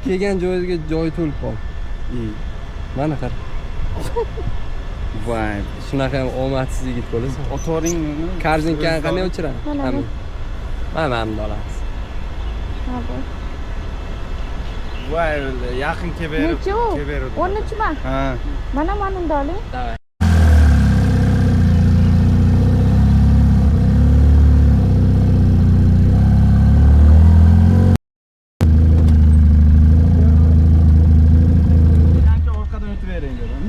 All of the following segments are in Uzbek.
kelgan joyingizga joy to'lib qol. Mana qara. Voy, Shunaqa ham omadsiz yigit bo'lasan. otoringni Karzinkani qanday o'chiradi? Mana. Mana olamiz. Ha bu. voy, yaqin kelib Necha u? 13 mi? Ha. Mana manimda oling. Davay. Yangi orqadan o'tib bering dedim.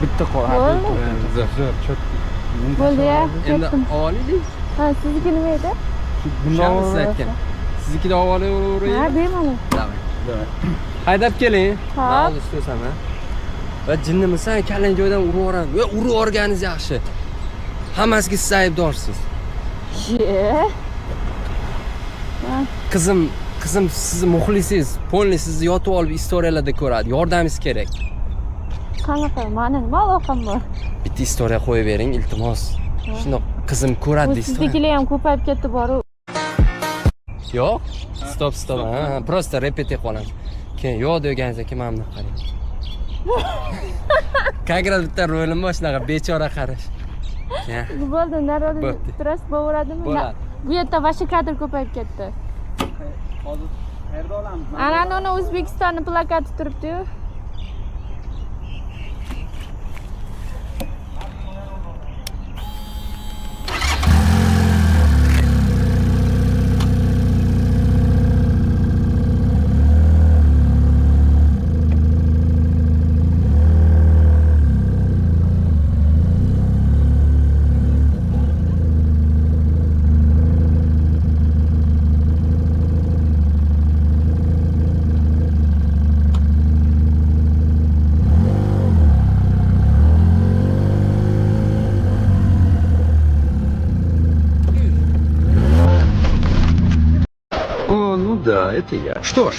Bitta qol. Bo'ldi. Zo'r, cho'p. Bo'ldi ya. Endi Ketdim. olaylik. Ha, sizniki nima edi? Shuni siz aytgan. Siznikida Ha, olavering. bemalol. Davay. Haydab keling. Ha. Men hozir istasan ha. Va jinnimisan, kallang joydan urib yuboramiz. Va urib yuborganingiz yaxshi. Hammasiga siz aybdorsiz. Ye. Qizim sizni muxlisingiz. Polni sizni yotib olib istoriyalarda ko'radi. Yordamingiz kerak. Qanaqa? Mani nima aloqam bor? Bitta istoriya qo'yib bering, iltimos. Shundoq qizim ko'radi istoriya. Siznikilar ham ko'payib ketdi boru. Yo'q. Stop. Ha, просто repete qolamiz. Keyin yo'q deganingizda keyin mana bunday qarang. Kagra bitta rolim bor shunaqa bechora qarash. Ya. Bo'ldi, narada Bo'pti. turasiz bo'ladimi? Bo'ladi. Bu yerda vashi kadr ko'payib ketdi. Hozir qayerda olamiz? Ana uni O'zbekistonni plakati turibdi-yu. О, ну да, это я. Что ж,